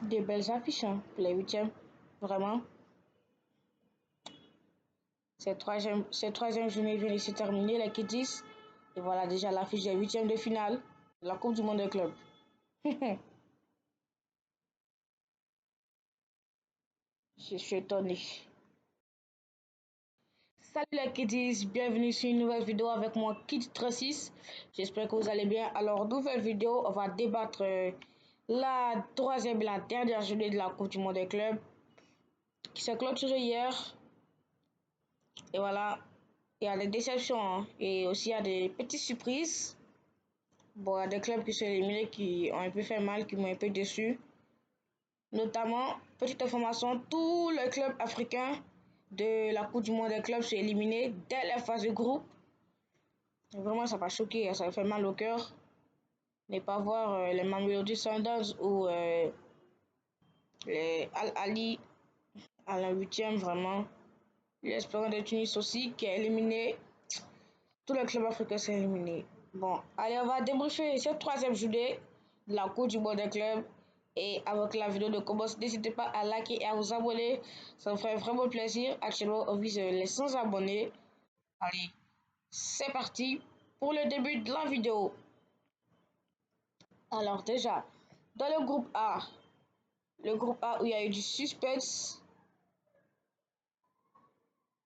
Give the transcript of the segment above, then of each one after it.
Des belles affiches hein, pour les huitièmes. Vraiment. Cette troisième journée vient de se terminer, les Kitties. Et voilà déjà l'affiche des huitièmes de finale de la Coupe du Monde des clubs. Je suis étonné. Salut les Kitties, bienvenue sur une nouvelle vidéo avec moi Kid 36. J'espère que vous allez bien. Alors, nouvelle vidéo, on va débattre la troisième et la dernière journée de la Coupe du Monde des clubs qui s'est clôturée hier. Et voilà, il y a des déceptions hein, et aussi il y a des petites surprises. Bon, il y a des clubs qui sont éliminés qui ont un peu fait mal, qui m'ont un peu déçu. Notamment, petite information, tous les clubs africains de la Coupe du Monde des clubs sont éliminés dès la phase de groupe. Vraiment, ça m'a choqué, ça m'a fait mal au cœur. Ne pas voir les Mamelody Sundowns ou les Al Ali à la huitième, vraiment. L'Espérance de Tunis aussi qui est éliminé. Tous les clubs africains sont éliminés. Bon, allez, on va débriefer cette troisième journée de la Coupe du Monde des clubs. Et avec la vidéo de commence, n'hésitez pas à liker et à vous abonner. Ça me ferait vraiment plaisir. Actuellement, on vise les 100 abonnés. Allez, c'est parti pour le début de la vidéo. Alors déjà, dans le groupe A où il y a eu du suspense,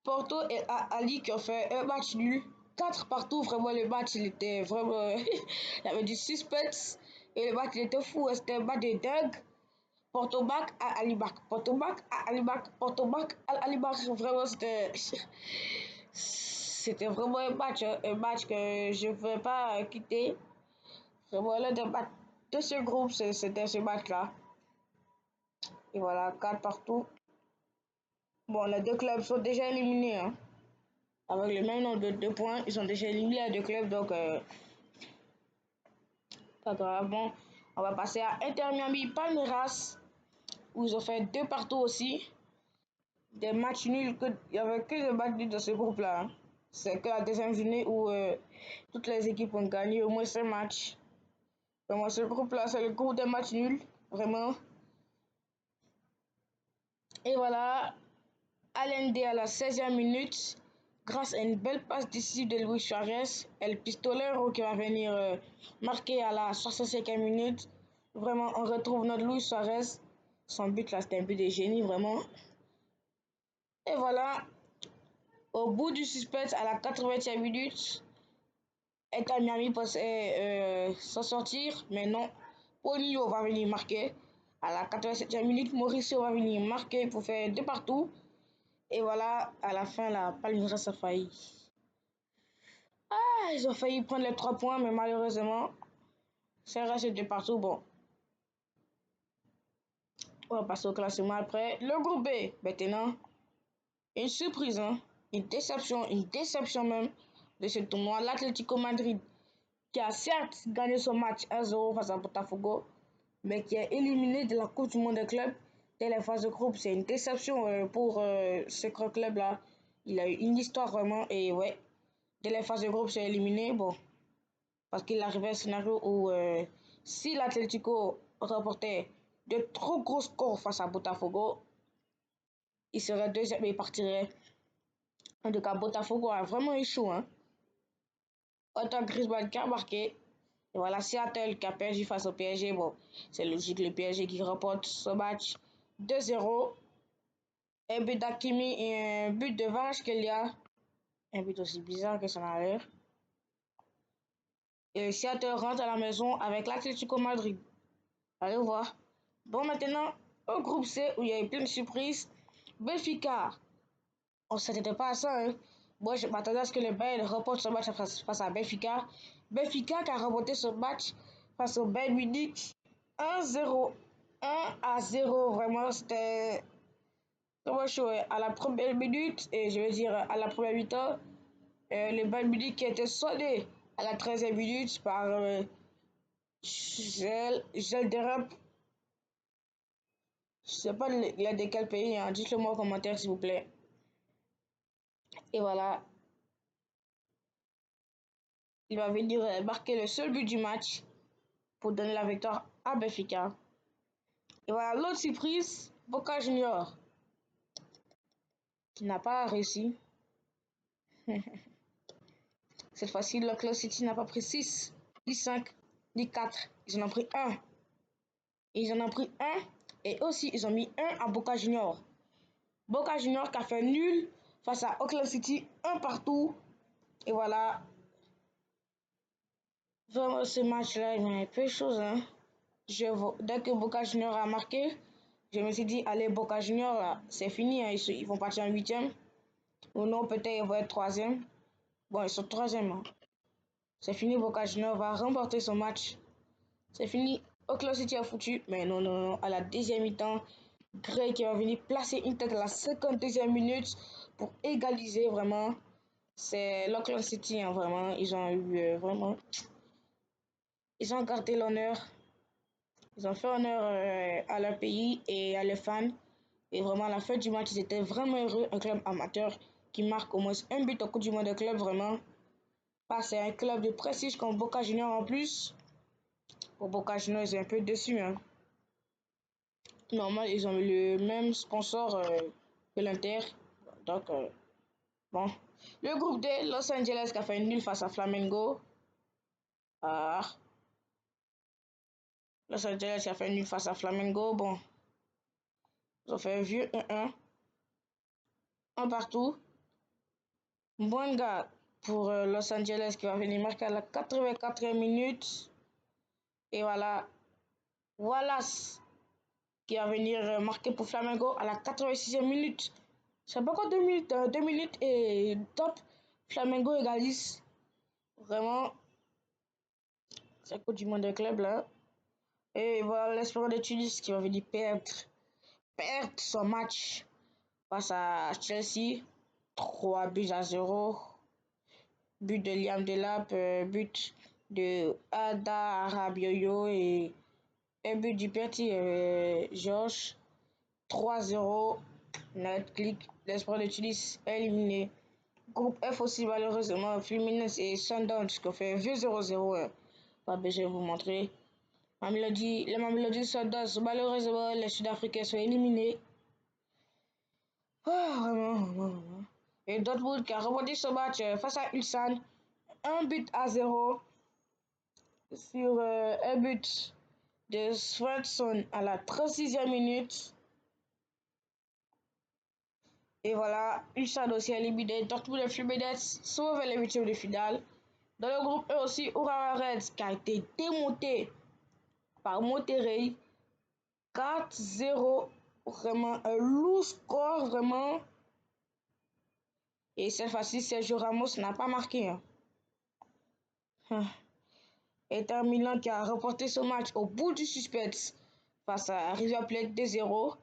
Porto et Ali qui ont fait un match nul, 4 partout, vraiment le match il était vraiment, il y avait du suspense et le match il était fou, c'était un match de dingue. Porto back à Ali back, Porto back à Ali back, Porto back à Ali back, vraiment c'était vraiment un match que je ne veux pas quitter. Vraiment l'un des matchs de ce groupe, c'était ce match-là. Et voilà, 4 partout. Bon, les deux clubs sont déjà éliminés. Hein. Avec le même nombre de 2 points, ils sont déjà éliminés les deux clubs. Donc, pas grave. Bon, on va passer à Inter Miami Palmeiras, où ils ont fait 2 partout aussi. Des matchs nuls. Il n'y avait que des matchs nuls dans ce groupe-là. Hein. C'est que la deuxième journée où toutes les équipes ont gagné au moins 5 matchs. Vraiment, ce groupe-là, c'est le groupe des matchs nuls. Vraiment. Et voilà, Allende à la 16e minute, grâce à une belle passe décisive de Luis Suarez, El Pistolero qui va venir marquer à la 65e minute. Vraiment, on retrouve notre Luis Suarez. Son but là, c'était un but de génie, vraiment. Et voilà, au bout du suspense, à la 80e minute, Inter Miami pensait s'en sortir, mais non. Paulinho va venir marquer. À la 87e minute, Mauricio va venir marquer pour faire 2 partout. Et voilà, à la fin, la Palmeiras a failli. Ah, ils ont failli prendre les 3 points, mais malheureusement, c'est resté de partout. Bon, on va passer au classement après. Le groupe B, maintenant, une surprise, hein? Une déception même de ce tournoi. L'Atlético Madrid, qui a certes gagné son match 1-0 face à Botafogo, mais qui est éliminé de la Coupe du Monde des clubs dès les phases de groupe. C'est une déception pour ce grand club-là. Il a eu une histoire vraiment, et ouais, dès les phases de groupe, c'est éliminé. Bon, parce qu'il arrivait un scénario où si l'Atlético remportait de trop gros scores face à Botafogo, il serait deuxième et il partirait. En tout cas, Botafogo a vraiment échoué. Hein. Autant Griezmann qui a marqué. Et voilà, Seattle qui a perdu face au PSG. Bon, c'est logique, le PSG qui remporte ce match 2-0. Un but d'Akimi et un but de Vache qu'il y a. Un but aussi bizarre que ça n'a l'air. Et Seattle rentre à la maison avec l'Atlético Madrid. Allez voir. Bon, maintenant, au groupe C, où il y a eu plein de surprises, Benfica, on ne s'attendait pas à ça. Hein. Moi, je m'attendais à ce que le Bayern remporte son match face à Benfica. Benfica qui a remporté son match face au Bayern Munich 1-0. 1-0, vraiment, c'était vraiment chaud. Hein. À la première minute, et je veux dire à la première mi-temps, le Bayern Munich qui était sonné à la 13e minute par Gelderop. Je sais pas il a de quel pays, hein. Dites-le moi en commentaire s'il vous plaît. Et voilà, il va venir marquer le seul but du match pour donner la victoire à Benfica. Et voilà l'autre surprise, Boca Junior, qui n'a pas réussi. Cette fois-ci, l'Oklahoma City n'a pas pris 6, ni 5, ni 4. Ils en ont pris un. Ils en ont pris un. Et aussi, ils ont mis un à Boca Junior. Boca Junior qui a fait nul face à Oklahoma City, un partout. Et voilà. Vraiment, ce match-là, il y a peu de choses. Hein. Dès que Boca Junior a marqué, je me suis dit, allez, Boca Junior, c'est fini. Hein. Ils vont partir en huitième. Ou non, peut-être ils vont être troisième. Bon, ils sont troisième. Hein. C'est fini, Boca Junior va remporter son match. C'est fini. Oklahoma City a foutu. Mais non, non, non. À la deuxième mi-temps, Gray qui va venir placer une tête à la 52e minute pour égaliser vraiment. C'est l'Oklahoma City, hein, vraiment. Ils ont eu vraiment. Ils ont gardé l'honneur. Ils ont fait honneur à leur pays et à leurs fans. Et vraiment, à la fin du match, ils étaient vraiment heureux. Un club amateur qui marque au moins un but au Coupe du Monde de club, vraiment. Ah, c'est un club de prestige comme Boca Juniors en plus. Pour Boca Juniors, ils sont un peu dessus. Hein. Normal, ils ont eu le même sponsor que l'Inter. Donc, bon. Le groupe D, Los Angeles qui a fait une nul face à Flamengo. Ah. Los Angeles qui a fait une nul face à Flamengo. Bon. Ils ont fait un vieux 1-1. Un partout. Bonga pour Los Angeles qui va venir marquer à la 84e minute. Et voilà. Wallace qui va venir marquer pour Flamengo à la 86e minute. C'est pas encore 2 minutes, 2 minutes et top. Flamengo égalise. Vraiment, c'est le coup du monde de club là. Et voilà l'Espoir de Tunis qui va venir perdre son match face à Chelsea. 3 buts à 0. But de Liam Delap, but de Ada Arabioyo et un but du petit Georges. 3-0. Net clic. L'Espoir de Tunis éliminé. Groupe F aussi, malheureusement, Fluminense et Sundowns qui ont fait un vieux 0-0. Pas besoin de vous montrer. Les Mamelody Sundowns, malheureusement, les Sud-Africains sont éliminés. Oh, vraiment. Et Dortmund qui a remporté ce match face à Ulsan. 1 but à 0 sur un but de Svensson à la 36e minute. Et voilà, Ulsan aussi éliminé. Dortmund et Fluminense sont vers les huitièmes de finale. Dans le groupe E aussi, Urawa Reds qui a été démonté par Monterrey. 4-0. Vraiment un lourd score, vraiment. Et cette fois-ci, Sergio Ramos n'a pas marqué. Hein. Inter Milan qui a remporté ce match au bout du suspense face à River Plate 2-0.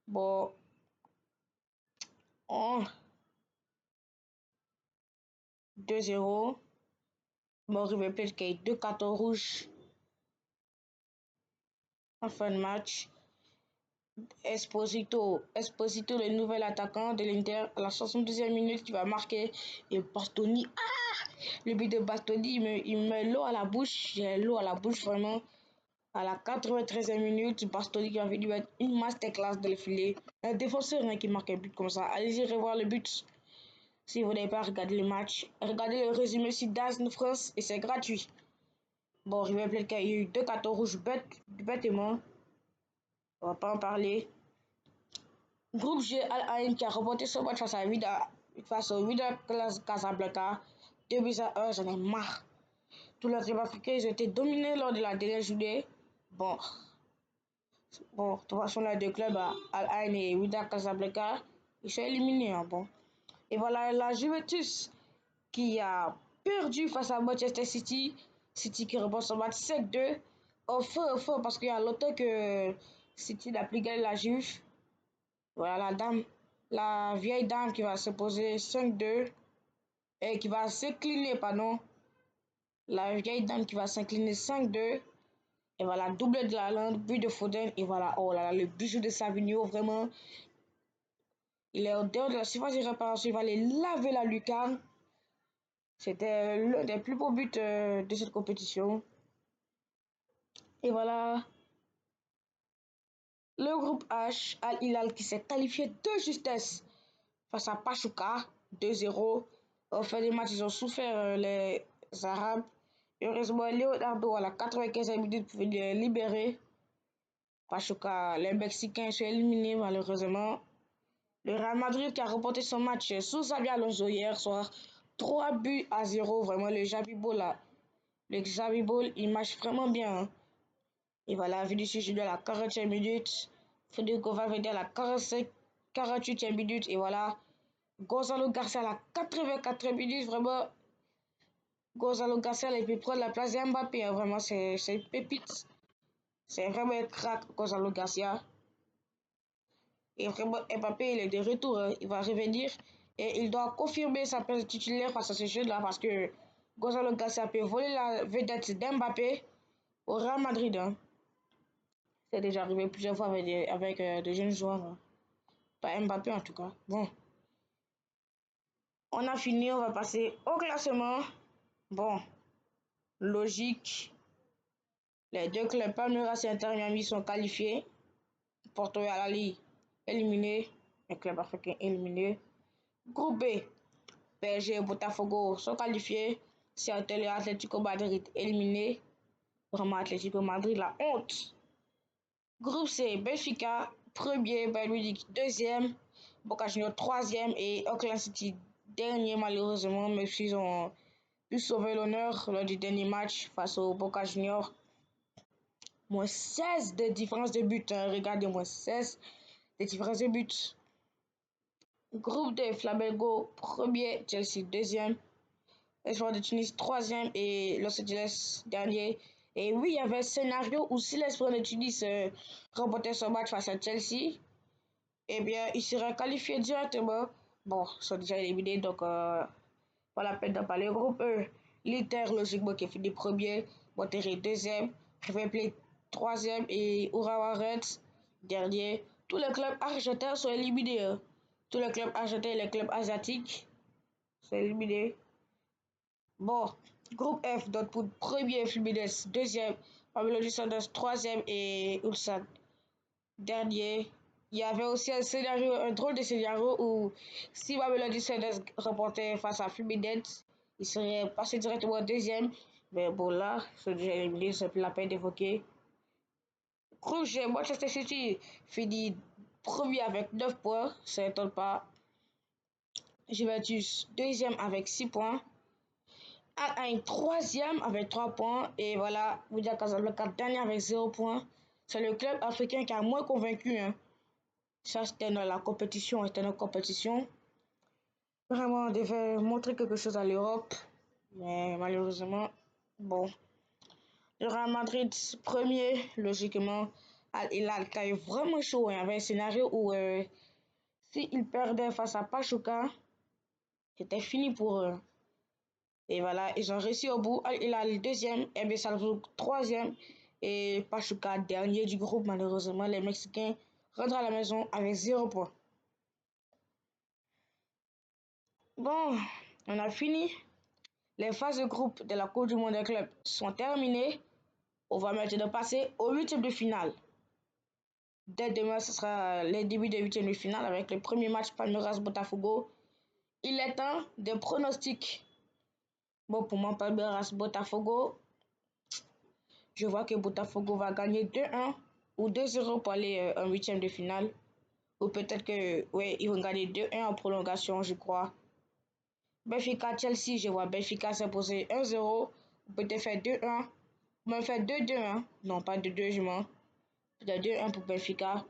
Bon, 2-0. Bon, River Plate qui a eu 2 cartons rouges en fin de match. Esposito, le nouvel attaquant de l'Inter, à la 72e minute, qui va marquer. Et Bastoni, le but de Bastoni, il me met l'eau à la bouche. J'ai l'eau à la bouche, vraiment. À la 93e minute, Bastoni qui va venir mettre une masterclass dans le filet. Un défenseur qui marque un but comme ça. Allez-y revoir le but. Si vous n'avez pas regardé le match, regardez le résumé sur DAZN France et c'est gratuit. Bon, River Plate qui a eu 2 cartons rouges bêtement. On va pas en parler. Groupe G, Al Ain qui a remporté ce match face au Wydad Casablanca. 2 buts à 1, j'en ai marre. Tous les équipes africains, ils ont été dominés lors de la dernière journée. Bon, de toute façon, les deux clubs, Al Ain et Wydad Casablanca, ils sont éliminés. Hein, bon. Et voilà la Juventus qui a perdu face à Manchester City. City qui remporte son match 5-2. Au feu, parce qu'il y a longtemps que City n'a plus gagné la Juve. Voilà la vieille dame qui va se poser 5-2 et qui va s'incliner, pardon. La vieille dame qui va s'incliner 5-2. Et voilà, double de la lande, but de Foden. Et voilà, oh là là, le bijou de Savigno, vraiment. Il est au dehors de la surface de réparation. Il va aller laver la lucarne. C'était l'un des plus beaux buts de cette compétition. Et voilà, Le groupe H, Al Hilal qui s'est qualifié de justesse face à Pachuca 2-0. Au fin du match, ils ont souffert les Arabes. Heureusement, Leonardo à la 95e minute pouvait les libérer. Pachuca, les Mexicains sont éliminés malheureusement. Le Real Madrid qui a remporté son match sous Xabi Alonso hier soir, 3-0. Vraiment, le Xabi Ball là. Le Xavi Ball, il marche vraiment bien. Hein. Et voilà, Vinicius Junior à la 40e minute. Federico Valverde à la 48e minute. Et voilà, Gonzalo Garcia à la 84e minute. Vraiment, Gonzalo Garcia, il peut prendre la place d'Mbappé. Hein. Vraiment, c'est une pépite. C'est vraiment un crack, Gonzalo Garcia. Et vraiment, Mbappé, il est de retour. Hein. Il va revenir. Et il doit confirmer sa place titulaire face à ce jeu-là. Parce que Gonzalo Garcia peut voler la vedette d'Mbappé au Real Madrid. Hein. C'est déjà arrivé plusieurs fois avec de jeunes joueurs. Hein. Pas Mbappé en tout cas. Bon. On a fini. On va passer au classement. Bon. Logique. Les deux clubs Palmeiras et Inter Miami sont qualifiés. Porto et Al-Ahly éliminé. Les clubs africains éliminés. Groupe B. PSG et Botafogo sont qualifiés. Seattle et Atlético Madrid éliminés. Vraiment Atlético Madrid, la honte. Groupe C. Benfica, premier. Bayern Munich, deuxième. Boca Juniors, troisième. Et Auckland City, dernier malheureusement. Même s'ils ont pu sauver l'honneur lors du dernier match face au Boca Juniors. Moins 16 de différence de but. Hein. Regardez, moins 16 de différence de but. Groupe D, Flamengo, premier. Chelsea, deuxième. Espoir de Tunis, troisième. Et Los Angeles, dernier. Et oui, il y avait un scénario où si l'Espoir de Tunis remportait son match face à Chelsea, eh bien, il serait qualifié directement. Bon, ils sont déjà éliminés, donc pas la peine d'en parler. Groupe E, l'Inter, logiquement, qui finit premier. Monterrey, deuxième. River Plate, troisième. Et Urawa Reds, dernier. Tous les clubs argentins sont éliminés. Hein. Tous les clubs argentins et les clubs asiatiques sont éliminés. Bon, groupe F, Dortmund, premier. Fluminense, deuxième. Mamelodi Sundowns, troisième. Et Ulsan, dernier. Il y avait aussi un drôle de scénario où si Mamelodi Sundowns remportait face à Fluminense, il serait passé directement deuxième. Mais bon, là, c'est déjà éliminé, c'est plus la peine d'évoquer. Groupe G, Manchester City finit premier avec 9 points, ça n'étonne pas. Juventus, deuxième avec 6 points. Al-Ain, troisième avec 3 points. Et voilà, Wydad Casablanca, dernier avec 0 points. C'est le club africain qui a moins convaincu. Hein. Ça, c'était dans la compétition, c'était notre compétition. Vraiment, on devait montrer quelque chose à l'Europe. Mais malheureusement, bon. Le Real Madrid, premier, logiquement. Al-Hilal, qui a eu vraiment chaud. Il y avait un scénario où s'ils perdaient face à Pachuca, c'était fini pour eux. Et voilà, ils ont réussi au bout. Al-Hilal, deuxième. MB Salzbourg, troisième. Et Pachuca, dernier du groupe. Malheureusement, les Mexicains rentrent à la maison avec 0 points. Bon, on a fini. Les phases de groupe de la Coupe du Monde des clubs sont terminées. On va maintenant passer au huitième de finale. Dès demain, ce sera les débuts des huitièmes de finale avec le premier match Palmeiras-Botafogo. Il est temps de pronostics. Bon, pour moi, Palmeiras-Botafogo, je vois que Botafogo va gagner 2-1 ou 2-0 pour aller en huitième de finale. Ou peut-être que, ouais, ils vont gagner 2-1 en prolongation, je crois. Benfica-Chelsea, je vois Benfica s'imposer 1-0. Peut-être faire 2-1. Ou même faire 2-2. Hein. Non, pas 2-2, je mens. Peut-être 2-1 pour Benfica.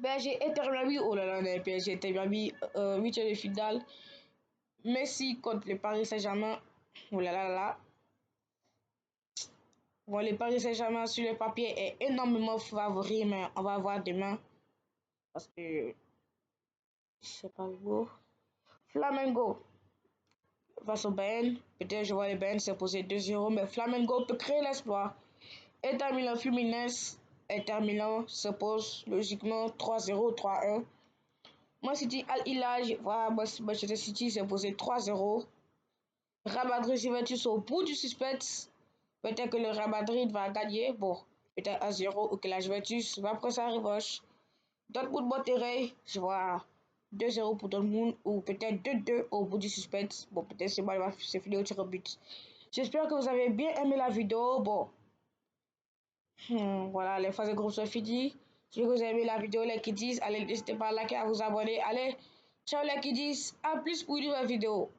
PSG Inter Miami, oh là là, PSG Inter Miami, 8e de finale. Messi contre le Paris Saint-Germain, oh là là là. Bon, le Paris Saint-Germain sur le papier est énormément favori, mais on va voir demain. Parce que, c'est pas beau. Flamengo face au Bayern. Peut-être je vois le Bayern s'imposer 2-0, mais Flamengo peut créer l'espoir. Inter Milan Fluminense. Inter Milan s'impose logiquement 3-0, 3-1. Man City Al Hilal, je vois Manchester City s'imposer 3-0. Real Madrid Juventus au bout du suspense. Peut-être que le Real Madrid va gagner. Bon, peut-être à 0 ou que la Juventus va prendre sa revanche. Dortmund Monterrey, je vois 2-0 pour Dortmund ou peut-être 2-2 au bout du suspense. Bon, peut-être c'est mal, c'est fini au tir au but. J'espère que vous avez bien aimé la vidéo. Bon, voilà, les phases de groupe sont finies. Si vous avez aimé la vidéo, les kiddies, allez, n'hésitez pas à liker, à vous abonner. Allez, ciao les kiddies, à plus pour une nouvelle vidéo.